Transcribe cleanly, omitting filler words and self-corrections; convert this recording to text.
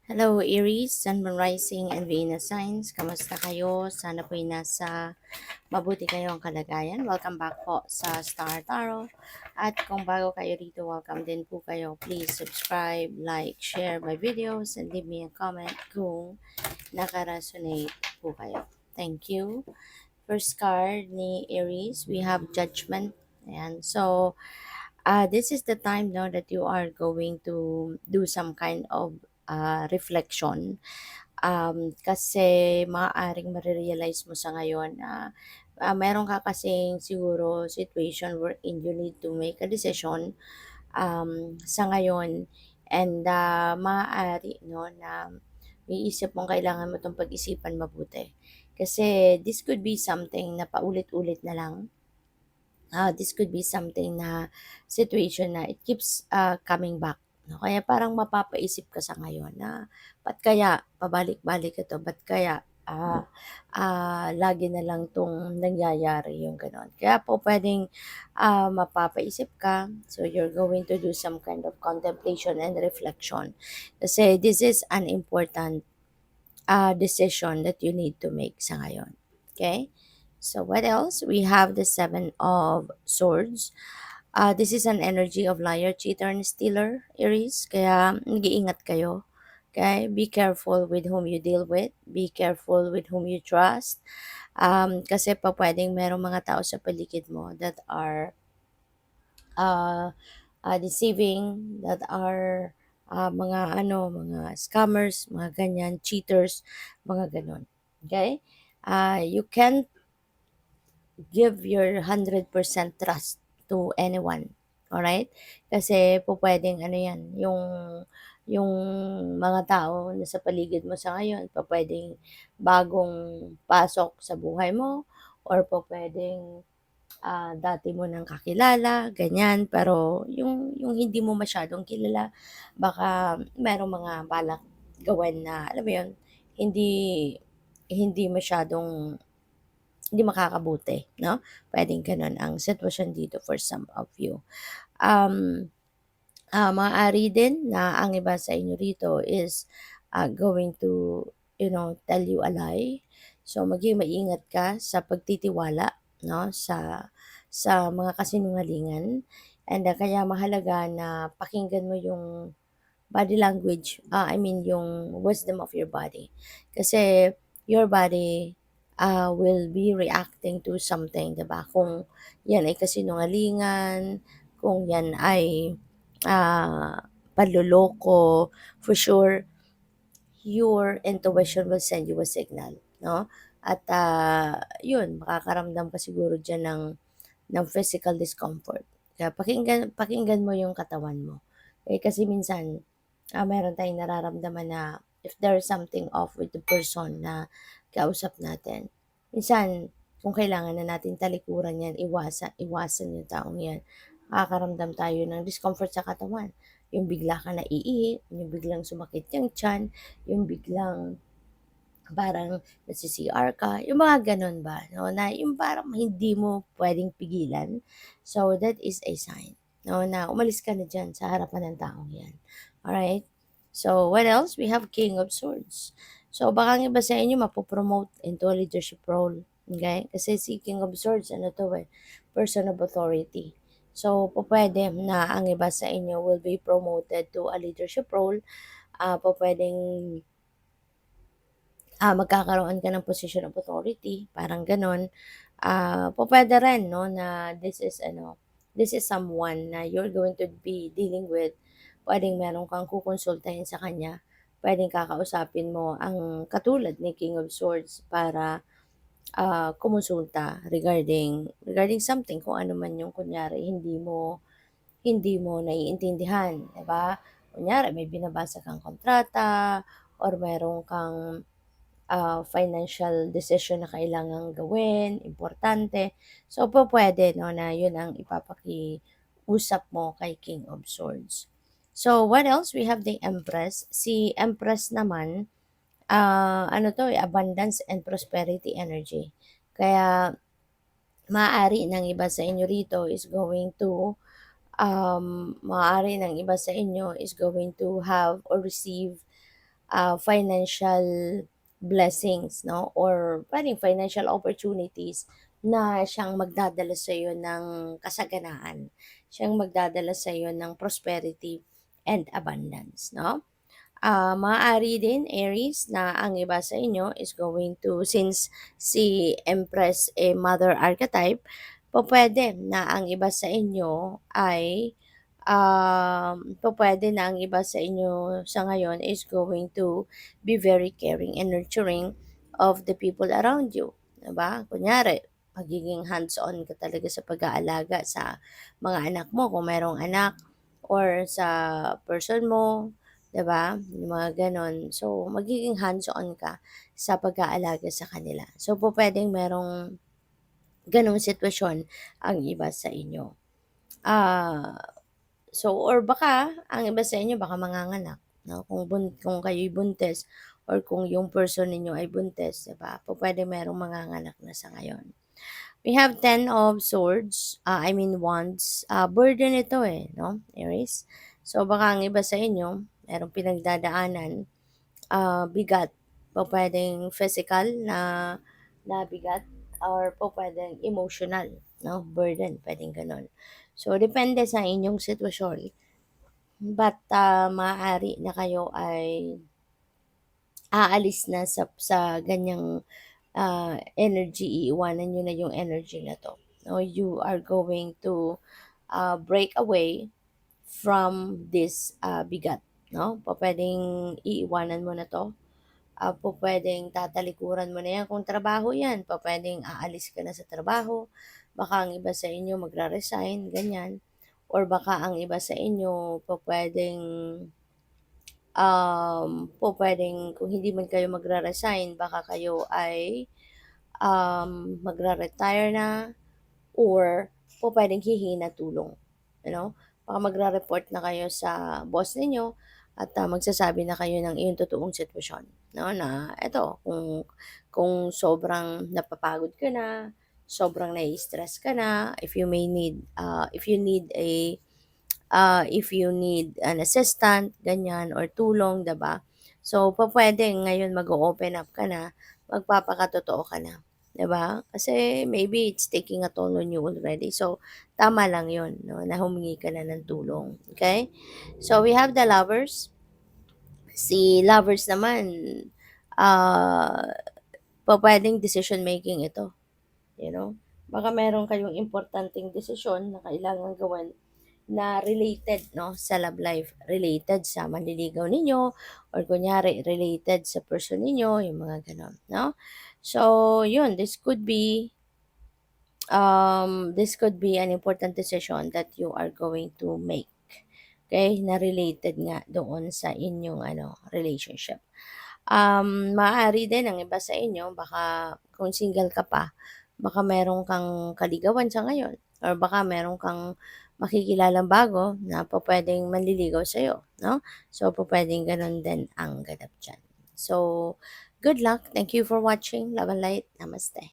Hello Aries, Sun, Moon Rising, and Venus Signs. Kamusta kayo? Sana po'y nasa mabuti kayong kalagayan. Welcome back po sa Star Tarot. At kung bago kayo rito, welcome din po kayo. Please subscribe, like, share my videos, and leave me a comment kung nakaresonate po kayo. Thank you. First card ni Aries, we have Judgment. Ayan. So, this is the time now that you are going to do some kind of reflection, kasi maaaring marirealize mo sa ngayon na meron ka kasing siguro situation wherein you need to make a decision sa ngayon, and maaari no na iisip mong kailangan mo itong pag-isipan mabuti kasi this could be something na paulit-ulit na lang. This could be something na situation na it keeps coming back. No? Kaya parang mapapaisip ka sa ngayon na ba't kaya pabalik-balik ito, ba't kaya lagi na lang itong nangyayari yung ganon. Kaya po pwedeng mapapaisip ka, so you're going to do some kind of contemplation and reflection. Kasi this is an important decision that you need to make sa ngayon. Okay? So what else? We have the Seven of Swords. This is an energy of liar, cheater, and stealer, Aries. Kaya nag-iingat kayo. Okay? Be careful with whom you deal with. Be careful with whom you trust. Kasi pa pwedeng merong mga tao sa paligid mo that are uh, deceiving, that are mga scammers, mga ganyan, cheaters, mga ganon. Okay? You can't give your 100% trust to anyone. Alright? Kasi po pwedeng ano yan, yung mga tao na sa paligid mo sa ngayon, po pwedeng bagong pasok sa buhay mo, or po pwedeng dati mo nang kakilala, ganyan. Pero yung hindi mo masyadong kilala, baka merong mga balak gawin na, alam mo yun, hindi hindi masyadong hindi makakabuti, no? Pwedeng ganun ang sitwasyon dito for some of you. Maaari din na ang iba sa inyo rito is going to, tell you a lie. So, maging maingat ka sa pagtitiwala, no? Sa mga kasinungalingan. And kaya mahalaga na pakinggan mo yung body language, I mean yung wisdom of your body. Kasi your body will be reacting to something, 'di ba? Kung yan ay kasinungalingan, kung yan ay panloloko, for sure your intuition will send you a signal, no? At yun, makakaramdam ka siguro diyan ng physical discomfort. Kaya pakinggan mo yung katawan mo. Kasi minsan meron tayong nararamdaman na if there is something off with the person na kausap natin. Minsan, kung kailangan na natin talikuran yan, iwasan yung taong yan. Makakaramdam tayo ng discomfort sa katawan. Yung bigla ka naiihi, yung biglang sumakit yung tiyan, yung biglang parang nagsi-CR ka, yung mga ganun ba, no, na yung parang hindi mo pwedeng pigilan. So, that is a sign, no, na umalis ka na dyan sa harapan ng taong yan. Alright? So, what else? We have King of Swords. So, baka ang iba sa inyo mapopromote into a leadership role. Okay? Kasi si King of Swords, ano to person of authority. So, pwede na ang iba sa inyo will be promoted to a leadership role. Pwedeng magkakaroon ka ng position of authority, parang gano'n. Pupuwede rin 'no na this is someone na you're going to be dealing with. Puwedeng meron kang kukonsultahin sa kanya, puwedeng kakausapin mo ang katulad ni King of Swords para kumonsulta regarding something, kung ano man yung kunyari hindi mo naiintindihan, 'di ba? Kunyari may binabasa kang kontrata or meron kang financial decision na kailangang gawin, importante. So, pwede no, na yun ang ipapakiusap mo kay King of Swords. So, what else? We have the Empress. Si Empress naman, abundance and prosperity energy. Kaya, maaari ng iba sa inyo rito is going to, maaari ng iba sa inyo is going to have or receive financial blessings, no? Or pwedeng financial opportunities na siyang magdadala sa iyo ng kasaganaan. Siyang magdadala sa iyo ng prosperity and abundance, no? Maaari din, Aries, na ang iba sa inyo is going to, since si Empress Mother Archetype, po pwede na ang iba sa inyo ay po pwede na ang iba sa inyo sa ngayon is going to be very caring and nurturing of the people around you. Diba? Kunyari, magiging hands-on ka talaga sa pag-aalaga sa mga anak mo kung merong anak or sa person mo, 'di ba? Yung mga gano'n. So, magiging hands-on ka sa pag-aalaga sa kanila. So, po puwedeng merong gano'ng sitwasyon ang iba sa inyo. Ah, so or baka ang iba sa inyo baka manganganak, 'no? Kung kayo'y buntis or kung yung person ninyo ay buntis, 'di ba? Pupuwedeng merong manganganak na sa ngayon. We have 10 of swords, I mean wands. Burden ito eh, no, Aries? So baka ang iba sa inyo, merong pinagdadaanan, bigat. Po pwedeng physical na bigat or po pwedeng emotional, no, burden, pwedeng ganun. So depende sa inyong sitwasyon. But maaari na kayo ay aalis na sa ganyang energy, iiwanan niyo na yung energy na 'to, 'no? You are going to, break away from this, bigat, 'no? Pupuwedeng iiwanan mo na 'to, pupuwedeng tatalikuran mo na 'yan kung trabaho 'yan, pupuwedeng aalis ka na sa trabaho, baka ang iba sa inyo magre-resign, ganyan. Or baka ang iba sa inyo pupuwedeng, pupuwedeng kung hindi man kayo magre-resign baka kayo ay magre-retire na or pupuwedeng hihingi ng tulong, you know? Baka magre-report na kayo sa boss ninyo at, magsasabi na kayo ng iyong totoong sitwasyon, 'no, na eto kung sobrang napapagod ka na, sobrang nai-stress ka na, if you need an assistant, ganyan, or tulong, 'di ba? So, pupuwedeng ngayon mag-o-open up ka na, magpapakatotoo ka na, 'di ba? Kasi maybe it's taking a toll on you already. So, tama lang 'yun, 'no, na humingi ka na ng tulong, okay? So, we have the lovers. Si lovers naman, ah, pupuwedeng decision making ito, you know? Baka meron kayong importanteng desisyon na kailangang gawin na related 'no, sa love life, related sa manliligaw ninyo or kunyari related sa person ninyo, yung mga gano'n, 'no? So, yun, this could be an important decision that you are going to make, okay, na related nga doon sa inyong ano, relationship. Maaari din ang iba sa inyo baka kung single ka pa, baka meron kang kaligawan sa ngayon or baka meron kang makikilalang bago na pupuwedeng manliligaw sa'yo, 'no? So, pupuwedeng gano'n din ang ganap diyan. So, good luck. Thank you for watching. Love and light. Namaste.